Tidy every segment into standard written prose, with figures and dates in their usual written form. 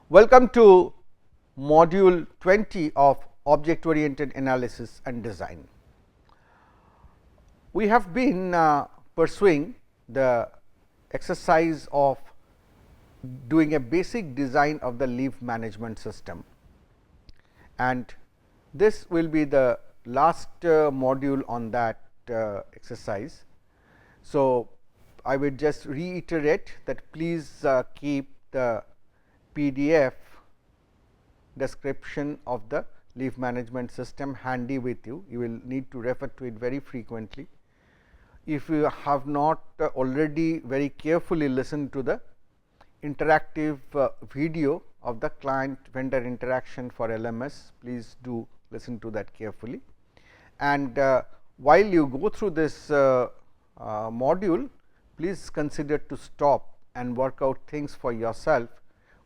Welcome to module 20 of object oriented analysis and design. We have been pursuing the exercise of doing a basic design of the leaf management system, and this will be the last module on that exercise. So, I would just reiterate that please keep the PDF description of the leaf management system handy with you. You will need to refer to it very frequently. If you have not already very carefully listened to the interactive video of the client vendor interaction for LMS, please do listen to that carefully. And while you go through this module, please consider to stop and work out things for yourself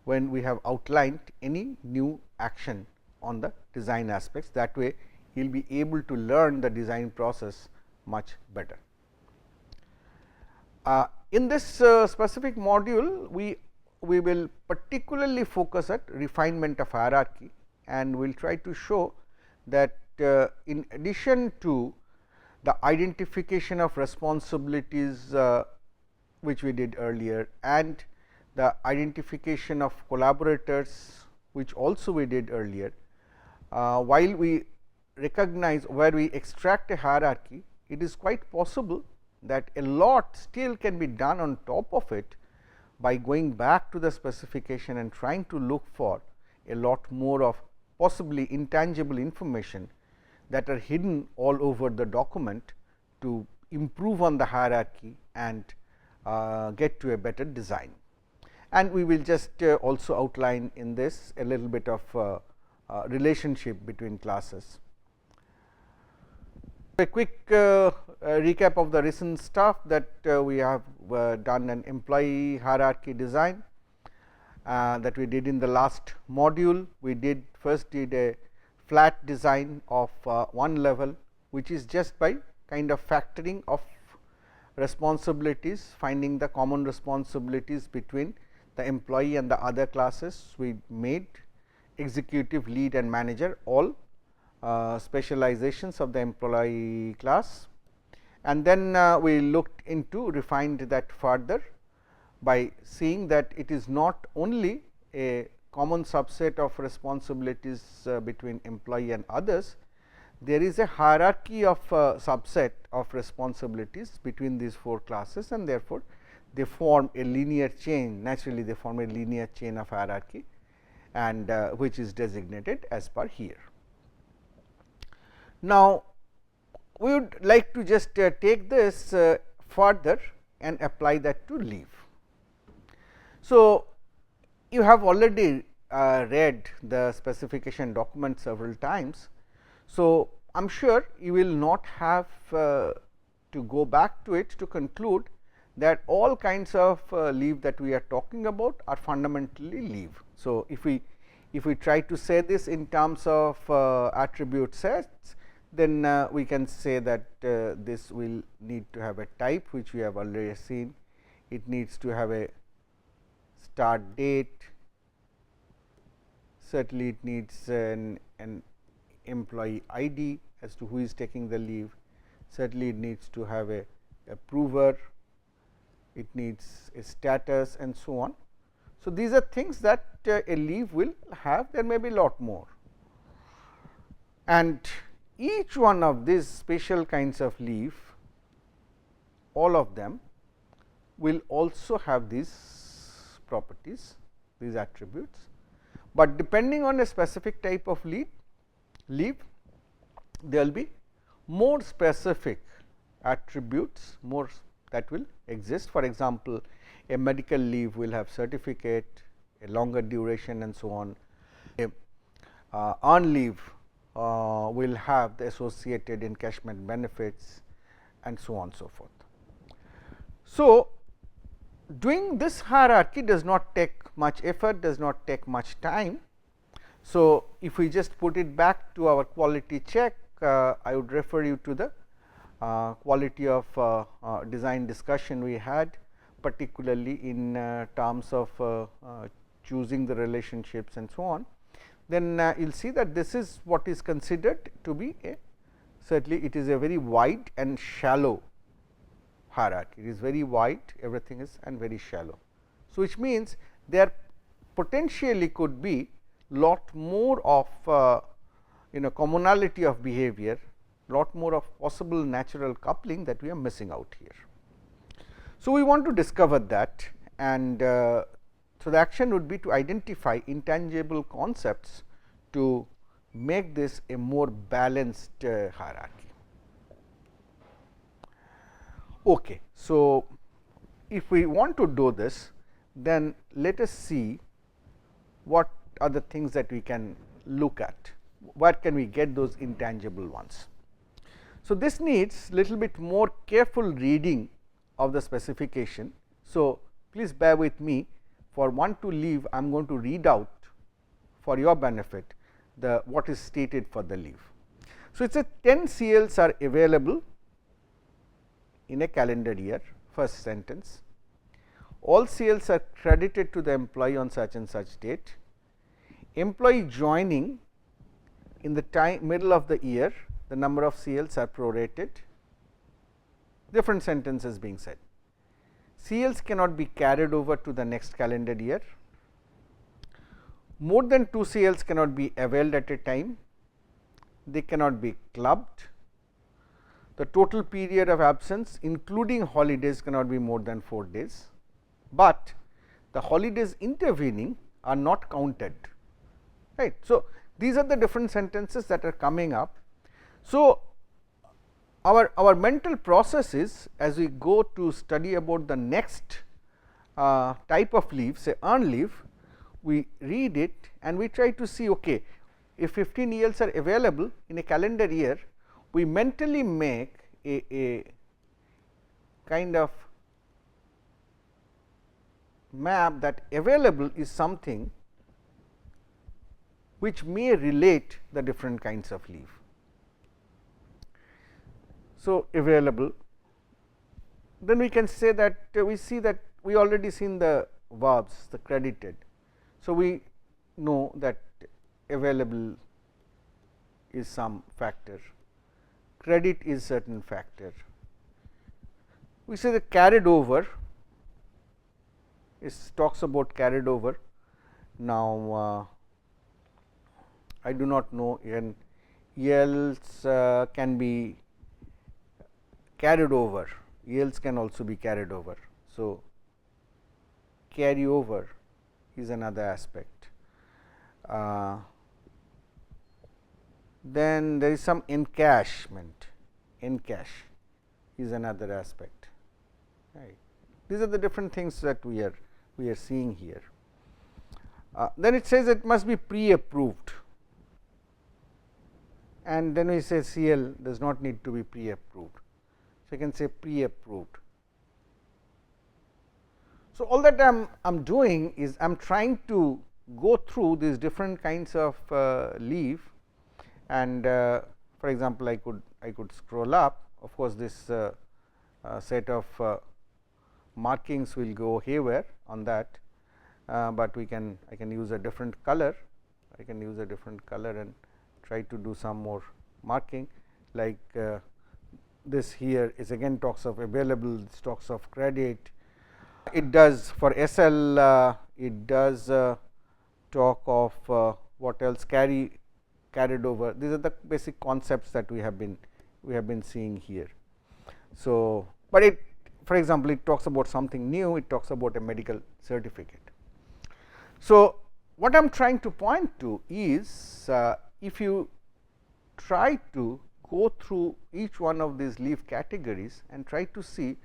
when we have outlined any new action on the design aspects. That way, you will be able to learn the design process much better. In this specific module, we will particularly focus at refinement of hierarchy, and we will try to show that in addition to the identification of responsibilities which we did earlier, and the identification of collaborators which also we did earlier, while we recognize where we extract a hierarchy, it is quite possible that a lot still can be done on top of it by going back to the specification and trying to look for a lot more of possibly intangible information that are hidden all over the document to improve on the hierarchy and get to a better design. And we will just also outline in this a little bit of relationship between classes. A quick recap of the recent stuff that we have done an employee hierarchy design that we did in the last module. We did a flat design of one level, which is just by kind of factoring of responsibilities, finding the common responsibilities between the employee and the other classes. We made executive, lead and manager all specializations of the employee class, and then we looked into refined that further by seeing that it is not only a common subset of responsibilities between employee and others, there is a hierarchy of subset of responsibilities between these four classes, and therefore, they form a linear chain. Naturally, they form a linear chain of hierarchy, and which is designated as per here. Now, we would like to just take this further and apply that to leaf. So, you have already read the specification document several times. So, I am sure you will not have to go back to it to conclude that all kinds of leaf that we are talking about are fundamentally leaf. So, if we try to say this in terms of attribute sets, then we can say that this will need to have a type, which we have already seen. It needs to have a start date, certainly it needs an employee ID as to who is taking the leave, certainly it needs to have a approver, it needs a status and so on. So, these are things that a leave will have. There may be a lot more, and each one of these special kinds of leaf, all of them will also have these properties, these attributes, but depending on a specific type of leaf, there will be more specific attributes, more that will exist. For example, a medical leave will have certificate, a longer duration and so on. A earned leave will have the associated encashment benefits and so on and so forth. So, doing this hierarchy does not take much effort, does not take much time. So, if we just put it back to our quality check, I would refer you to the quality of design discussion we had, particularly in terms of choosing the relationships and so on, then you will see that this is what is considered to be a, certainly it is a very wide and shallow hierarchy. It is very wide, everything is, and very shallow. So, which means there potentially could be lot more of commonality of behavior, lot more of possible natural coupling that we are missing out here. So, we want to discover that, and so the action would be to identify intangible concepts to make this a more balanced hierarchy. Okay. So, if we want to do this, then let us see what are the things that we can look at, where can we get those intangible ones. So, this needs little bit more careful reading of the specification. So, please bear with me, for one to leave I am going to read out for your benefit the what is stated for the leave. So, it says 10 CLs are available in a calendar year, first sentence. All CLs are credited to the employee on such and such date. Employee joining in the middle of the year, the number of CLs are prorated. Different sentences being said. CLs cannot be carried over to the next calendar year. More than 2 CLs cannot be availed at a time. They cannot be clubbed. The total period of absence including holidays cannot be more than 4 days, but the holidays intervening are not counted, right. So, these are the different sentences that are coming up. So, our mental process is, as we go to study about the next type of leave, say earned leave, we read it and we try to see, okay, if 15 ELs are available in a calendar year, we mentally make a kind of map that available is something which may relate the different kinds of leave. So, available, then we can say that we see that we already seen the verbs, the credited. So, we know that available is some factor, credit is certain factor. We say the carried over, it talks about carried over. Now, I do not know, and ELs can be carried over, ELs can also be carried over. So, carry over is another aspect. Then there is some encashment, encash is another aspect, right. These are the different things that we are seeing here. Then it says it must be pre-approved, and then we say CL does not need to be pre-approved. So, you can say pre-approved. So, all that I am doing is I am trying to go through these different kinds of leave, and for example, I could scroll up. Of course, this set of markings will go haywire on that, but I can use a different color. I can use a different color and try to do some more marking, like this here is again talks of available, this talks of credit. It does for SL, it does talk of what else, carried over. These are the basic concepts that we have been seeing here. So, but it, for example, it talks about something new, it talks about a medical certificate. So, what I am trying to point to is if you try to go through each one of these leave categories and try to see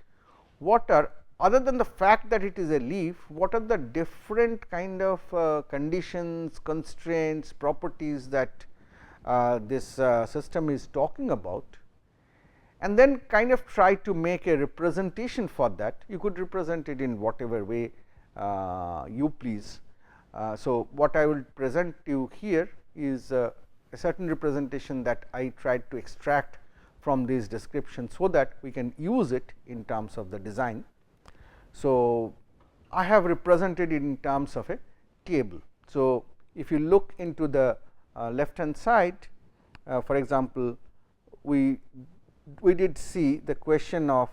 what are, other than the fact that it is a leave, what are the different kind of conditions, constraints, properties that this system is talking about, and then kind of try to make a representation for that. You could represent it in whatever way you please. So, what I will present you here is a certain representation that I tried to extract from these descriptions, so that we can use it in terms of the design. So, I have represented it in terms of a table. So, if you look into the left hand side, for example, we did see the question of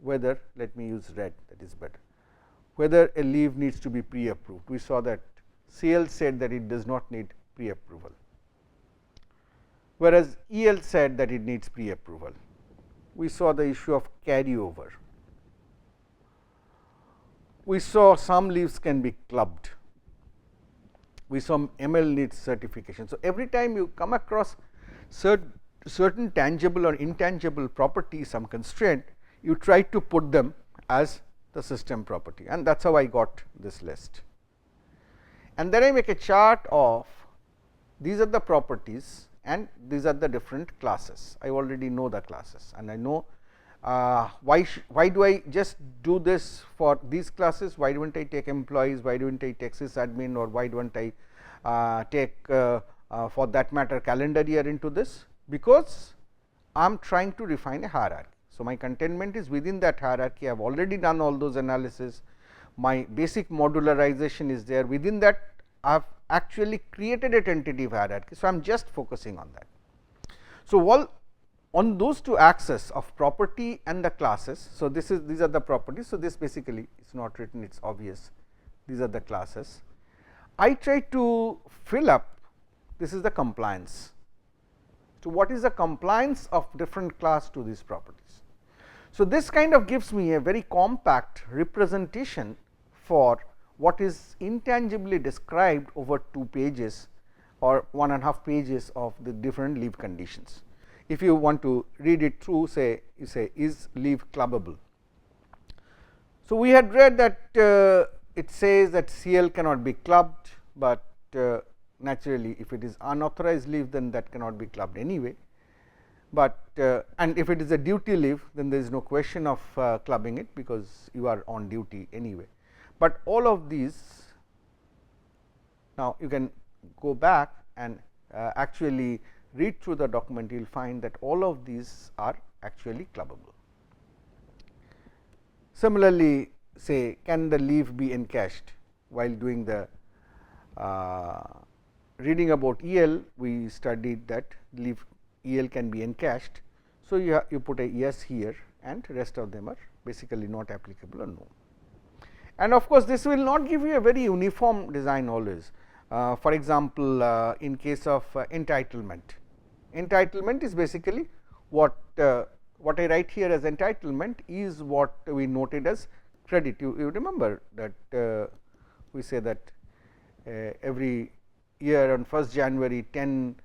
whether, let me use red, that is better, whether a leave needs to be pre approved. We saw that CL said that it does not need pre approval, whereas EL said that it needs pre approval. We saw the issue of carryover. We saw some leaves can be clubbed. We saw ML needs certification. So, every time you come across certain tangible or intangible property, some constraint, you try to put them as the system property, and that is how I got this list. And then I make a chart of these are the properties and these are the different classes. I already know the classes, and I know why do I just do this for these classes? Why do not I take employees? Why do not I take sysadmin, or why do not I take for that matter calendar year into this? Because I am trying to refine a hierarchy. So, my containment is within that hierarchy. I have already done all those analysis. My basic modularization is there. Within that, I have actually created a tentative hierarchy. So, I am just focusing on that. So, on those two axes of property and the classes. So, these are the properties. So, this basically is not written, it is obvious, these are the classes. I try to fill up, this is the compliance. So, what is the compliance of different class to these properties? So, this kind of gives me a very compact representation for what is intangibly described over 2 pages or 1.5 pages of the different leave conditions. If you want to read it through, say you say is leave clubbable. So, we had read that it says that CL cannot be clubbed, but naturally if it is unauthorized leave, then that cannot be clubbed anyway. But and if it is a duty leave, then there is no question of clubbing it, because you are on duty anyway. But all of these, now you can go back and actually read through the document, you will find that all of these are actually clubbable. Similarly, say can the leave be encached? While doing the reading about EL, we studied that leave EL can be encached. So, you put a yes here, and rest of them are basically not applicable or no. And of course, this will not give you a very uniform design always. For example, in case of entitlement, entitlement is basically what I write here as entitlement is what we noted as credit. You remember that we say that every year on 1st January 10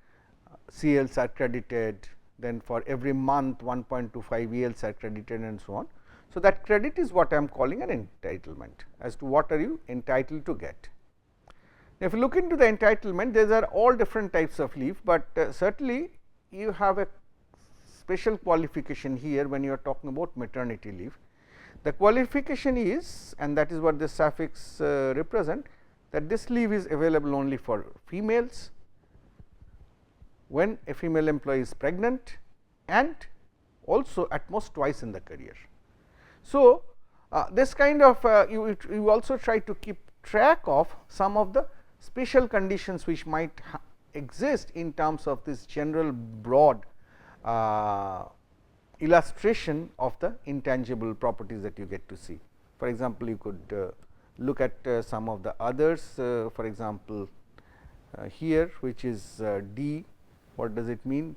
CLs are credited, then for every month 1.25 ELs are credited, and so on. So, that credit is what I am calling an entitlement, as to what are you entitled to get. Now, if you look into the entitlement, these are all different types of leave, but certainly you have a special qualification here when you are talking about maternity leave. The qualification is, and that is what this suffix represent, that this leave is available only for females, when a female employee is pregnant, and also at most twice in the career. So, this kind of you also try to keep track of some of the special conditions which might exist in terms of this general broad illustration of the intangible properties that you get to see. For example, you could look at some of the others, for example, here which is D. What does it mean?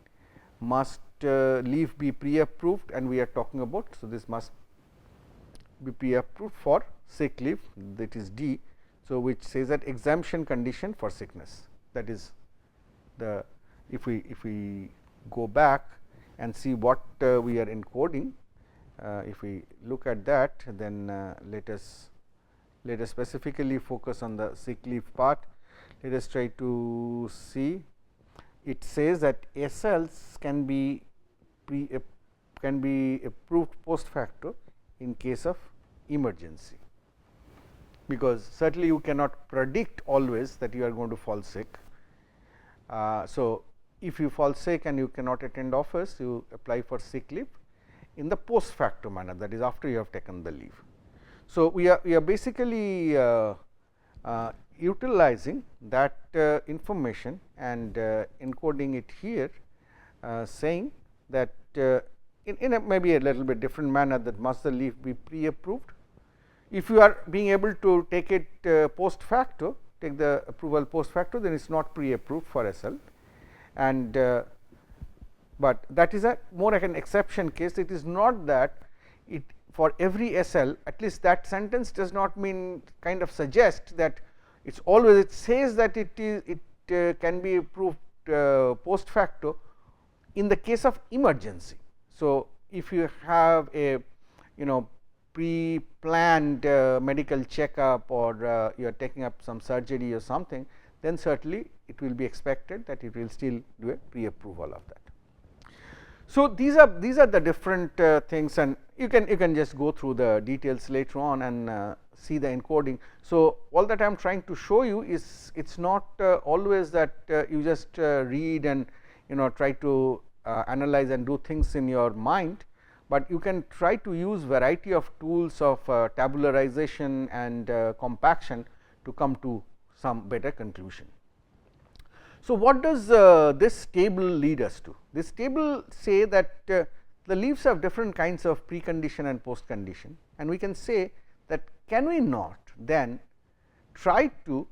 Must leave be pre-approved, and we are talking about. So, this must be pre-approved for sick leave, that is D. So, which says that exemption condition for sickness, that is the, if we go back and see what we are encoding, if we look at that, then let us specifically focus on the sick leave part. Let us try to see. It says that SLs can be approved post facto in case of emergency, because certainly you cannot predict always that you are going to fall sick. So, if you fall sick and you cannot attend office, you apply for sick leave in the post facto manner, that is after you have taken the leave. So, we are basically utilizing that information and encoding it here, saying that in a maybe a little bit different manner, that must the leaf be pre-approved. If you are being able to take it post facto, take the approval post facto, then it is not pre-approved for SL, and but that is a more like an exception case. It is not that it for every SL, at least that sentence does not mean kind of suggest that it is always, it says that it can be approved post facto in the case of emergency. So, if you have a pre-planned medical checkup, or you are taking up some surgery or something, then certainly it will be expected that it will still do a pre-approval of that. So, these are the different things, and you can just go through the details later on and see the encoding. So, all that I am trying to show you is it is not always that you just read and try to analyze and do things in your mind, but you can try to use variety of tools of tabularization and compaction to come to some better conclusion. So, what does this table lead us to? This table say that the leaves have different kinds of precondition and post condition, and we can say that can we not then try to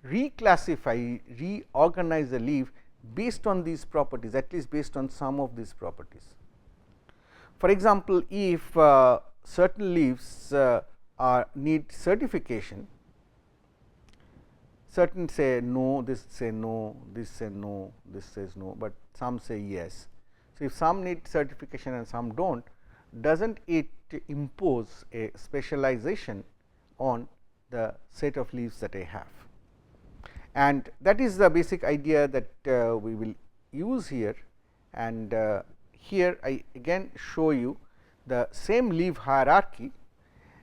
reclassify, reorganize the leaf based on these properties, at least based on some of these properties. For example, if certain leaves need certification, certain say no, this say no, this say no, this says no, but some say yes. So, if some need certification and some do not, does not it impose a specialization on the set of leaves that I have? And that is the basic idea that we will use here, and here I again show you the same leaf hierarchy,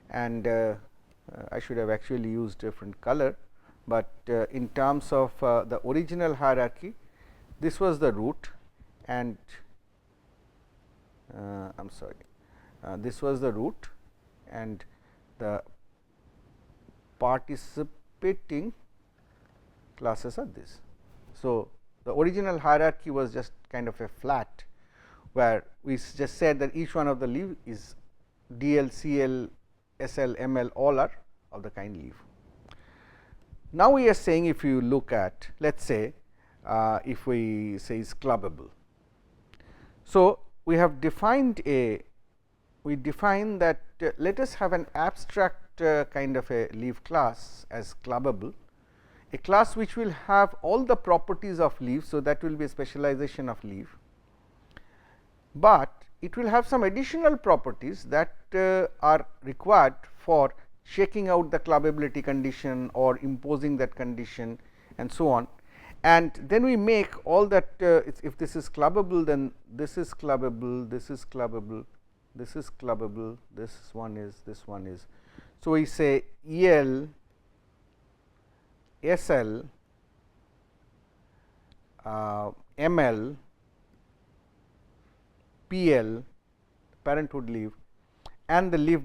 and I should have actually used different color, but in terms of the original hierarchy, this was the root, and I am sorry, this was the root, and the participating classes are this. So, the original hierarchy was just kind of a flat, where we just said that each one of the leaf is DL, CL, SL, ML, all are of the kind leaf. Now, we are saying, if you look at, let us say if we say is clubbable. So, we have defined we define that let us have an abstract kind of a leaf class as clubbable, a class which will have all the properties of leaf. So, that will be a specialization of leaf, but it will have some additional properties that are required for checking out the clubbability condition or imposing that condition and so on. And then we make all that if this is clubbable, then this is clubbable, this is clubbable, this is clubbable, this one is, this one is. So, we say EL, SL, ML, PL, parenthood leaf, and the leaf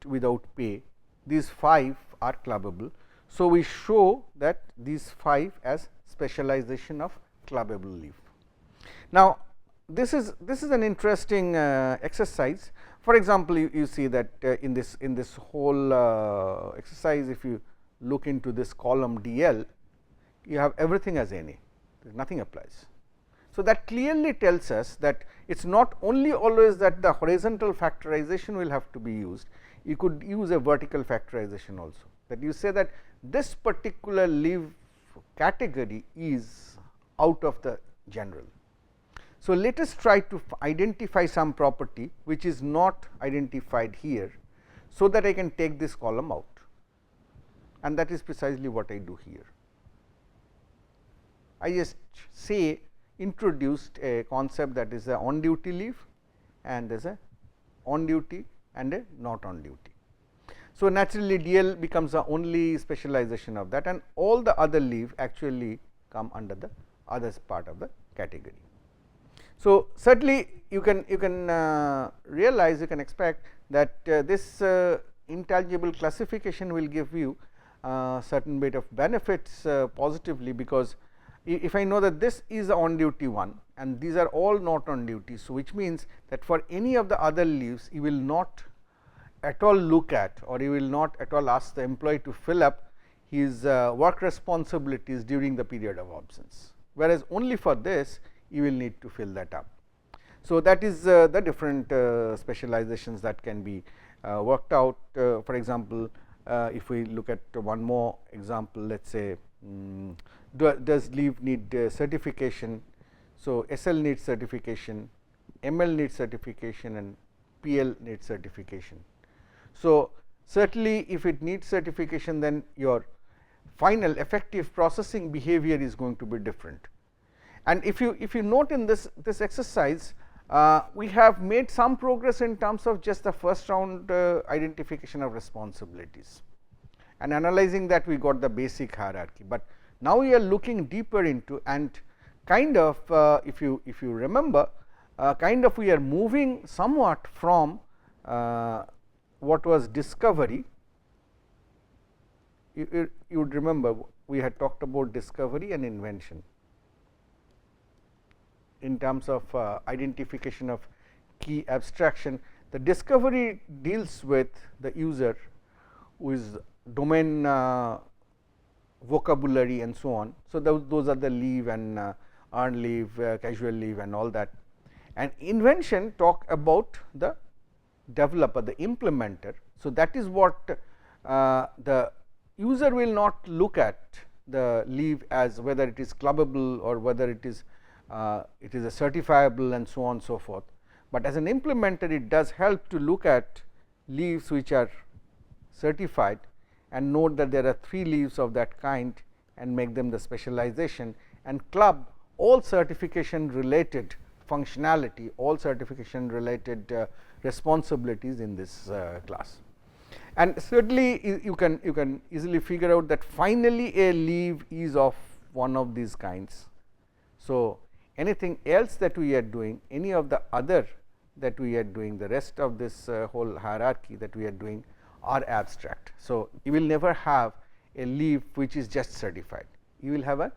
without pay, these 5 are clubbable. So, we show that these 5 as specialization of clubbable leaf. Now, this is an interesting exercise. For example, you see that in this whole exercise, if you look into this column DL, you have everything as NA, nothing applies. So, that clearly tells us that it is not only always that the horizontal factorization will have to be used, you could use a vertical factorization also, that you say that this particular leaf category is out of the general. So, let us try to identify some property which is not identified here, so that I can take this column out, and that is precisely what I do here. I just say introduced a concept that is a on duty leaf, and there is a on duty and a not on duty. So, naturally DL becomes the only specialization of that, and all the other leaf actually come under the other part of the category. So, certainly you can realize, you can expect that this intelligible classification will give you certain bit of benefits positively, because if I know that this is the on duty one and these are all not on duty. So, which means that for any of the other leaves you will not at all look at, or you will not at all ask the employee to fill up his work responsibilities during the period of absence, whereas only for this you will need to fill that up. So, that is the different specializations that can be worked out. For example, if we look at one more example, let us say does leave need certification. So, SL needs certification, ML needs certification and PL needs certification. So, certainly if it needs certification, then your final effective processing behavior is going to be different. And if you note in this exercise, we have made some progress in terms of just the first round identification of responsibilities, and analyzing that we got the basic hierarchy, but now we are looking deeper into, and kind of if you remember, kind of we are moving somewhat from what was discovery. You would remember we had talked about discovery and invention in terms of identification of key abstraction. The discovery deals with the user who is domain vocabulary and so on. So, those are the leave and earned leave, casual leave and all that, and invention talk about the developer, the implementer. So, that is what the user will not look at the leave as whether it is clubbable or whether it is a certifiable and so on and so forth, but as an implementer it does help to look at leaves which are certified and note that there are 3 leaves of that kind and make them the specialization, and club all certification related functionality, all certification related responsibilities in this class. And certainly you can easily figure out that finally a leave is of one of these kinds. So, anything else that we are doing, any of the other that we are doing, the rest of this whole hierarchy that we are doing are abstract. So, you will never have a leave which is just certified, you will have a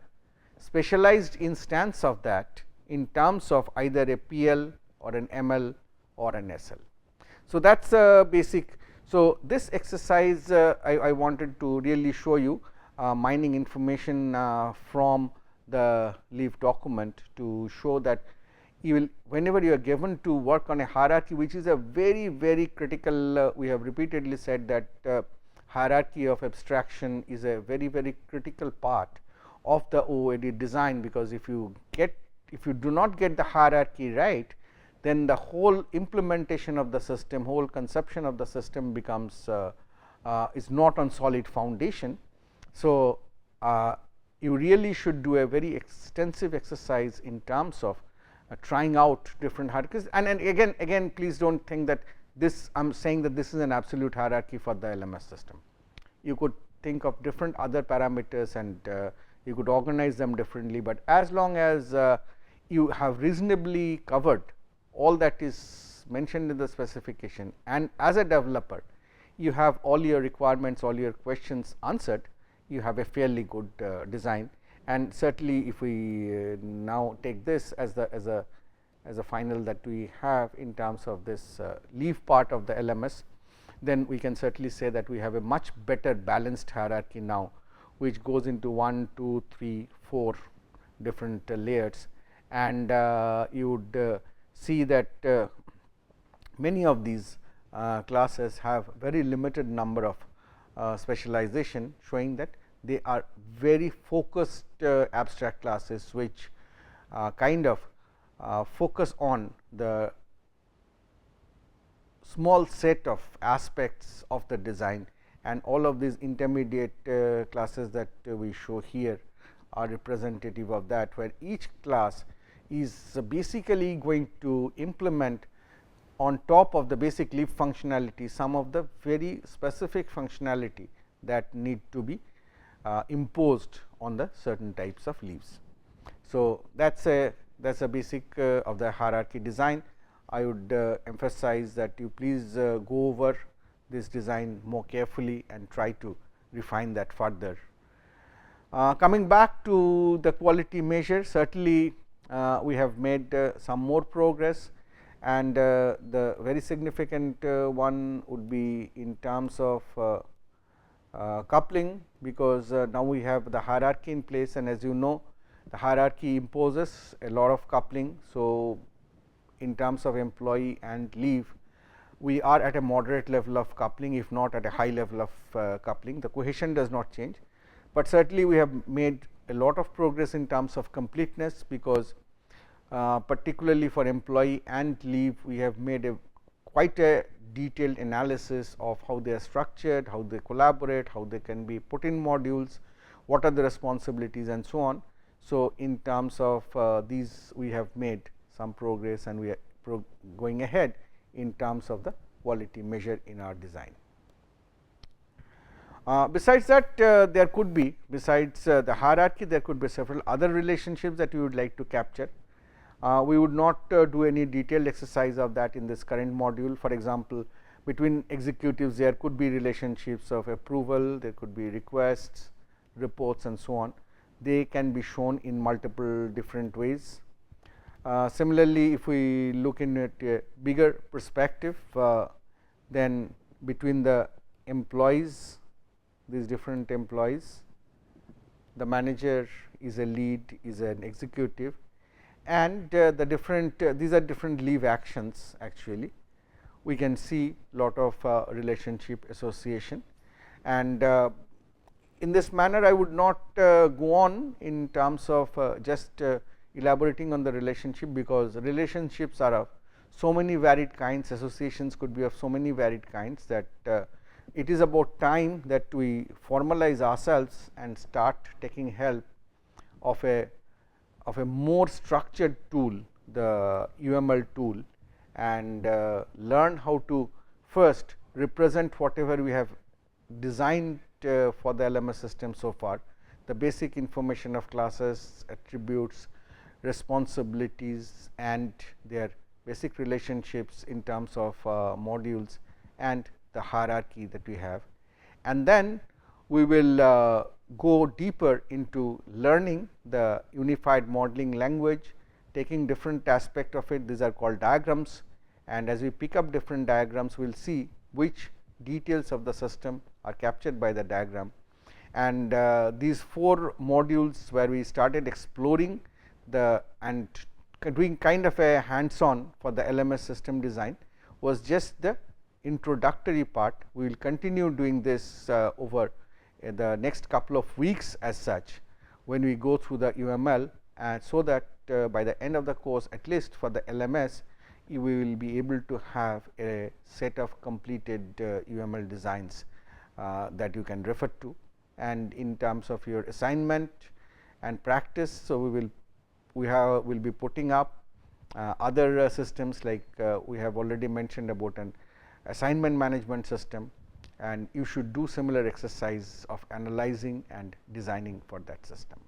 specialized instance of that in terms of either a PL or an ML or an SL. So, that is a basic. So, this exercise I wanted to really show you mining information from the leave document to show that you will, whenever you are given to work on a hierarchy, which is a very critical, we have repeatedly said that hierarchy of abstraction is a very critical part of the OOAD design, because if you do not get the hierarchy right, then the whole implementation of the system, whole conception of the system becomes is not on solid foundation. So, you really should do a very extensive exercise in terms of trying out different hierarchies, and again please do not think that this I am saying that this is an absolute hierarchy for the LMS system. You could think of different other parameters and you could organize them differently, but as long as you have reasonably covered all that is mentioned in the specification, and as a developer you have all your requirements, all your questions answered, you have a fairly good design. And certainly if we now take this as a final that we have in terms of this leave part of the LMS, then we can certainly say that we have a much better balanced hierarchy now, which goes into 1, 2, 3, 4 different layers, and you would see that many of these classes have very limited number of specialization, showing that they are very focused abstract classes, which kind of focus on the small set of aspects of the design, and all of these intermediate classes that we show here are representative of that, where each class is basically going to implement on top of the basic leaf functionality some of the very specific functionality that need to be imposed on the certain types of leaves. So, that is a basic of the hierarchy design. I would emphasize that you please go over this design more carefully and try to refine that further. Coming back to the quality measure, certainly we have made some more progress, and the very significant one would be in terms of coupling, because now we have the hierarchy in place, and as you know, the hierarchy imposes a lot of coupling. So, in terms of employee and leave, we are at a moderate level of coupling, if not at a high level of coupling. The cohesion does not change, but certainly we have made a lot of progress in terms of completeness, because particularly for employee and leave, we have made quite a detailed analysis of how they are structured, how they collaborate, how they can be put in modules, what are the responsibilities, and so on. So, in terms of these, we have made some progress, and we are going ahead in terms of the quality measure in our design. Besides that, there could be, besides the hierarchy, there could be several other relationships that we would like to capture. We would not do any detailed exercise of that in this current module. For example, between executives, there could be relationships of approval, there could be requests, reports, and so on. They can be shown in multiple different ways. Similarly, if we look in at a bigger perspective, then between the employees, these different employees, the manager is a lead, is an executive, and the different these are different leave actions. Actually, we can see lot of relationship association, and in this manner I would not go on in terms of just elaborating on the relationship, because relationships are of so many varied kinds, associations could be of so many varied kinds, that it is about time that we formalize ourselves and start taking help of a more structured tool, the UML tool, and learn how to first represent whatever we have designed for the LMS system so far, the basic information of classes, attributes, responsibilities, and their basic relationships in terms of modules and the hierarchy that we have. And then we will go deeper into learning the unified modeling language, taking different aspect of it. These are called diagrams, and as we pick up different diagrams, we will see which details of the system are captured by the diagram. And these 4 modules where we started exploring the and doing kind of a hands on for the LMS system design was just the introductory part. We will continue doing this over the next couple of weeks as such, when we go through the UML, and so that by the end of the course, at least for the LMS, we will be able to have a set of completed UML designs that you can refer to. And in terms of your assignment and practice, so will be putting up other systems, like we have already mentioned about an assignment management system, and you should do similar exercise of analyzing and designing for that system.